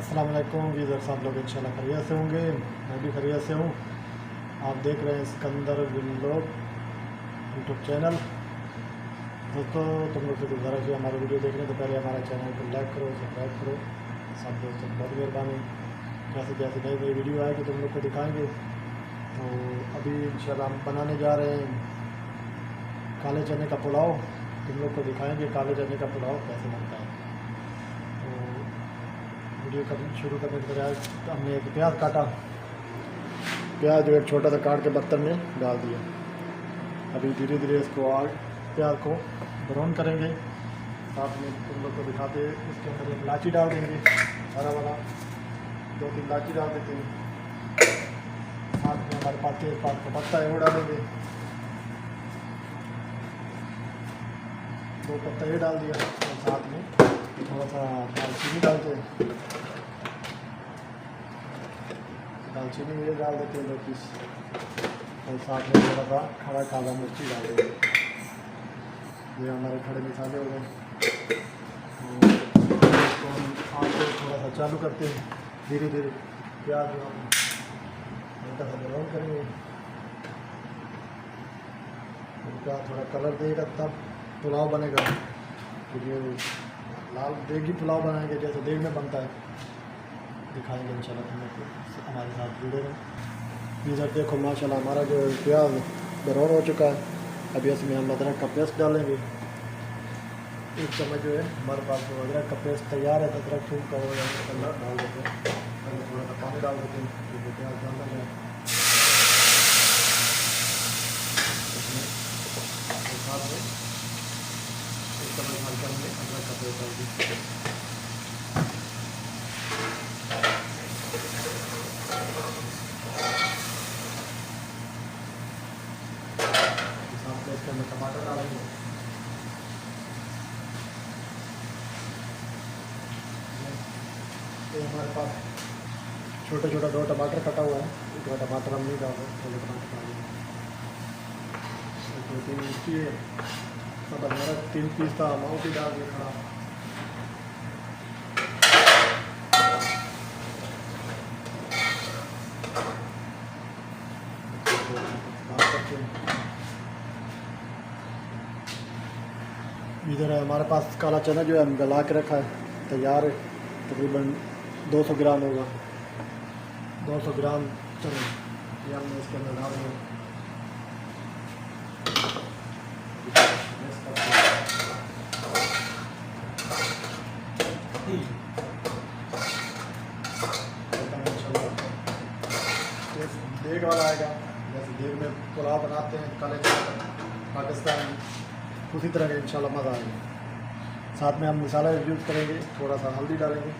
अस्सलाम वालेकुम व्यूअर सब लोग इंशाल्लाह खैरियत से होंगे। मैं भी खैरियत से हूँ। आप देख रहे हैं सिकंदर व्लॉग यूट्यूब चैनल। दोस्तों तुम लोग से गुजारिश है हमारे वीडियो देखने से पहले हमारे चैनल को लाइक करो, सब्सक्राइब करो। सब दोस्तों बहुत मेहरबानी। जैसे जैसे नई नई वीडियो आएगी तुम लोग को दिखाएँगे। तो अभी इंशाल्लाह हम बनाने जा रहे हैं काले चने का पुलाव। तुम लोग को दिखाएँगे काले चने का पुलाव कैसे बनता है। वीडियो शुरू करने के बाद हमने एक प्याज काटा। प्याज जो एक छोटा सा काट के बर्तन में डाल दिया। अभी धीरे धीरे इसको आग प्याज को ब्राउन करेंगे। साथ में तुम लोग को दिखाते इसके अंदर एक इलायची डाल देंगे, हरा वाला 2-3 इलायची डाल देते हैं। साथ में हमारे पास तेज़पात का पत्ता है वो डालेंगे, 2 पत्ता ये डाल दिया। और साथ में थोड़ा सा दालचीनी डालते हैं, दालचीनी ये डाल देते हैं 2 पीस। और साथ में थोड़ा सा खड़ा काला मिर्ची डाल देंगे। ये हमारे खड़े मसाले हो गए। तो हम आग को थोड़ा सा चालू करते हैं। धीरे धीरे प्याज जो हम हल्का सा ब्राउन करेंगे। प्याज थोड़ा कलर देगा तब पुलाव बनेगा। फिर ये लाल देगी पुलाव बनाएंगे जैसे देग में बनता है, दिखाएंगे इंशाल्लाह तुम लोग को। हमारे साथ जुड़े रहें। इधर देखो माशाल्लाह हमारा जो प्याज ब्राउन हो चुका है। अभी इसमें हम अदरक का पेस्ट डालेंगे। 1 चम्मच जो है हमारे पास जो अदरक का पेस्ट तैयार है, अदरक थूम का वो अंदर डाल देते हैं। थोड़ा सा पानी डाल देते हैं क्योंकि प्याज डालना है। साथ में 1 चम्मच हल्का हमने अदरक का पेस्ट डाल दिया। इसके अंदर टमाटर डालेंगे। ये हमारे पास छोटा छोटा 2 टमाटर कटा हुआ है। 1 टमाटर हम नहीं डाल रहे, थोड़े टमाटर डालेंगे। 2-3 मिर्ची है, सब हमारा 3 पीस था माऊ भी डाल दिया खड़ा। इधर हमारे पास काला चना जो है हम गला के रखा है, तैयार है। तकरीबन 200 ग्राम होगा। 200 ग्राम चना ये हमने इसके अंदर डाल दिया। देग वाला आएगा जैसे देग में पुलाव बनाते हैं काले चने पाकिस्तान, उसी तरह का इंशाल्लाह मज़ा आएगा। साथ में हम मसाला यूज़ करेंगे। थोड़ा सा हल्दी डालेंगे,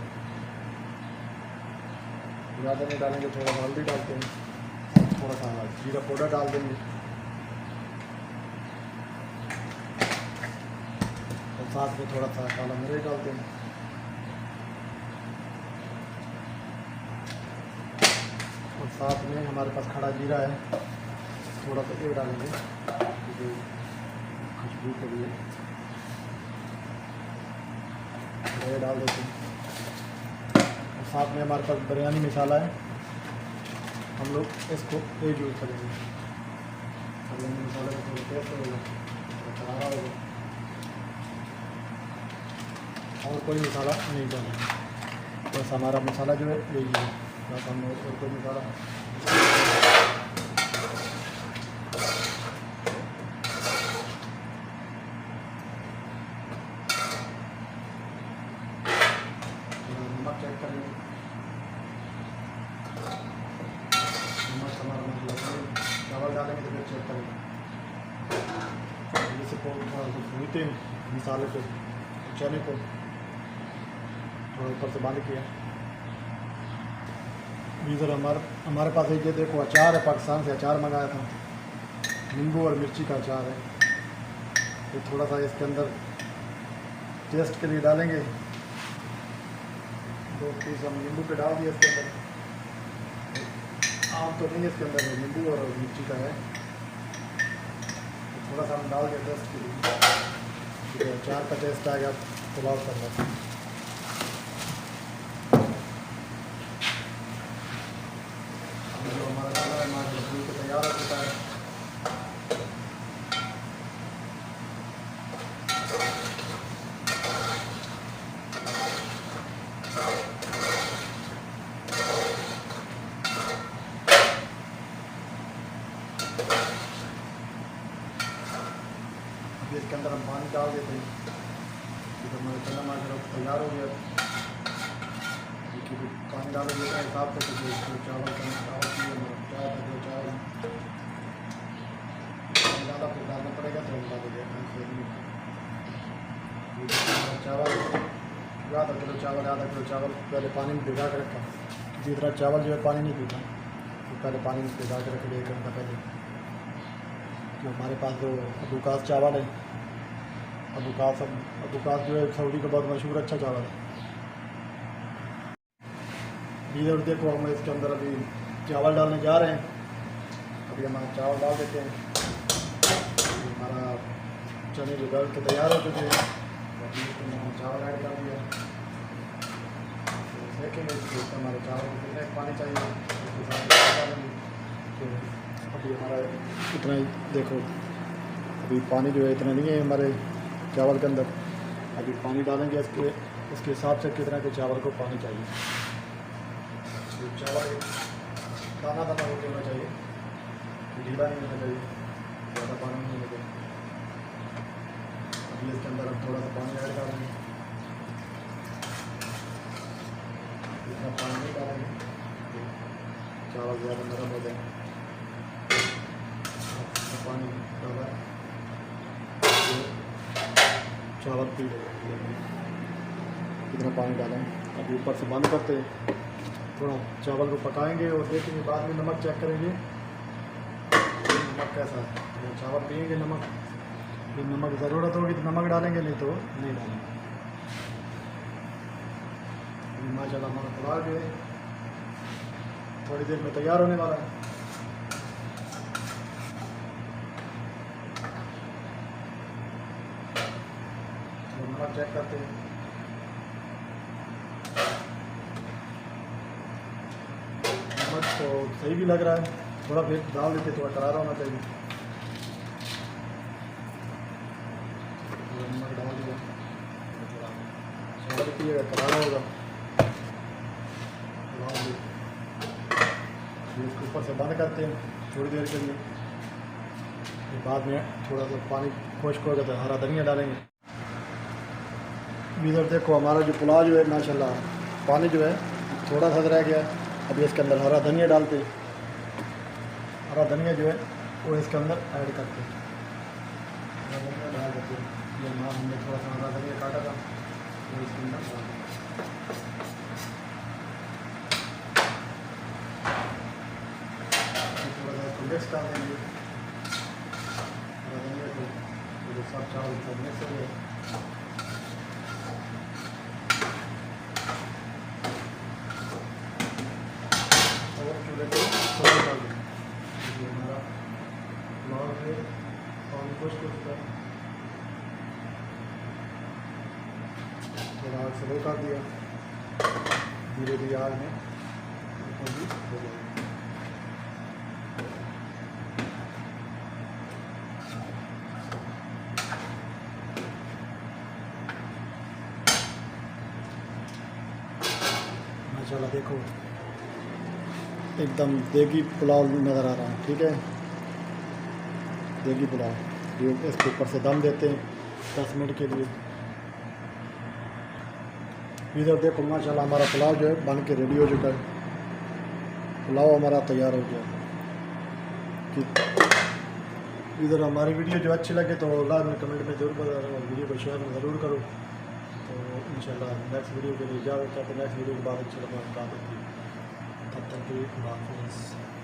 ज़्यादा नहीं डालेंगे, थोड़ा सा हल्दी डालते हैं। थोड़ा सा जीरा पाउडर डाल देंगे और साथ में थोड़ा सा काला मिर्च डालते हैं। और साथ में हमारे पास खड़ा जीरा है, थोड़ा सा ये डालेंगे खुशबू के लिए, ये डाल देते हैं। और साथ में हमारे पास बिरयानी मसाला है, हम लोग इसको ये यूज़ करेंगे। बिरयानी मसाला का थोड़ा टेस्ट होगा, थोड़ा करारा होगा। और कोई मसाला नहीं डालेंगे, बस हमारा मसाला जो है यही है। बस हम और कोई मसाला चेक कर लेंगे। नमक हमारा चावल डालेंगे तो फिर चेक करेंगे। जैसे को थोड़ा सा भूनते हैं मसाले को, चने को थोड़ा ऊपर से बंद किया। इधर हमारे पास एक ये देखो अचार है, पाकिस्तान से अचार मंगाया था, नींबू और मिर्ची का अचार है। तो थोड़ा सा इसके अंदर टेस्ट के लिए डालेंगे। 2 पीस हम नींबू पे डाल दिए इसके अंदर। आम तो नहीं है इसके अंदर, नींबू और मिर्ची का है। तो थोड़ा सा हम डाल दिया टेस्ट के लिए, अचार का टेस्ट आएगा पुलाव का। भून के तैयार हो चुका है। इसके अंदर हम पानी डाल देते हैं। तो हमारा चना मसाला तैयार हो गया। क्योंकि पानी डालेंगे तो हिसाब से कुछ चावल का चावल चावल ज़्यादा फिर डालना पड़ेगा तो हम डालेंगे। चावल आधा किलो चावल पहले पानी में भिगा के रखा। किसी तरह चावल जो है पानी नहीं पीता, तो पहले पानी में भिगा के रख लिया 1 घंटा पहले। तो हमारे पास जो अबूकास चावल है, अबूकास जो है सऊदी का बहुत मशहूर अच्छा चावल है। इधर देखो हम इसके अंदर अभी चावल डालने जा रहे हैं। अभी हमारा चावल डाल देते हैं। हमारा चने जो डाल के तैयार हो चुके हैं, अभी इसके अंदर हम चावल ऐड कर दिया। देखेंगे इसके ऊपर हमारे चावल को कितने पानी चाहिए उसके साथ डालेंगे। तो अभी हमारा इतना ही देखो, अभी पानी जो है इतना नहीं है हमारे चावल के अंदर। अभी पानी डालेंगे उसके हिसाब से कितना के चावल को पानी चाहिए। तो चावल दाना दाना होना चाहिए, ढीला नहीं होना चाहिए, ज़्यादा पानी नहीं होना चाहिए। अभी इसके अंदर हम थोड़ा सा पानी ऐड डालेंगे। इतना पानी नहीं डालेंगे तो चावल ज़्यादा नरम हो जाएंगे। पानी डाला तो चावल पी लेंगे। कितना पानी डालें। अभी ऊपर से बंद करते थोड़ा चावल को पकाएंगे और देखेंगे, बाद में नमक चेक करेंगे नमक कैसा है। तो चावल पिएंगे नमक, फिर नमक ज़रूरत होगी तो नमक डालेंगे, नहीं तो नहीं डालेंगे। माशाल्लाह हमारा पुलाव जो है थोड़ी देर में तैयार होने वाला है। तो नमक चेक करते हैं। नमक तो सही भी लग रहा है, थोड़ा फिर डाल देते, थोड़ा करारा होना चाहिए। नमक डाल दिया, चावल पिएगा करारा होगा। इसके ऊपर से बंद करते हैं थोड़ी देर के लिए। फिर बाद में थोड़ा सा पानी खुश्क होगा तो हरा धनिया डालेंगे। इधर देखो हमारा जो पुलाव जो है माशाल्लाह पानी जो है थोड़ा सा रह गया। अभी इसके अंदर हरा धनिया डालते, हरा धनिया जो है वो इसके अंदर ऐड करते, हरा धनिया डाल देते। ये हमने थोड़ा सा हरा धनिया काटा था तो इसके अंदर डाल देते। मिक्स कर देंगे धनिया को, तो सब चावल सब मिक्स हो गए। और चूल्हे को थोड़ा डाल देंगे। हमारा पुलाव है पानी खुश्क हो चुका है, थोड़ा आग स्लो कर दिया, धीरे धीरे आग में हो जाएगा। माशाल्लाह देखो एकदम देगी पुलाव नज़र आ रहा है। ठीक है, देगी पुलाव। जो इसके ऊपर से दम देते हैं 10 मिनट के लिए। इधर देखो माशाल्लाह हमारा पुलाव जो है बन के रेडी हो चुका है। पुलाव हमारा तैयार हो गया। इधर हमारी वीडियो जो अच्छी लगे तो लाइक में कमेंट में ज़रूर बताना और वीडियो को शेयर ज़रूर करो। तो इंशाल्लाह नेक्स्ट वीडियो के लिए इजाज़त चाहते हैं। नेक्स्ट वीडियो के बाद इंशाल्लाह मुलाकात होगी। तब तक के लिए खुदा हाफ़िज़।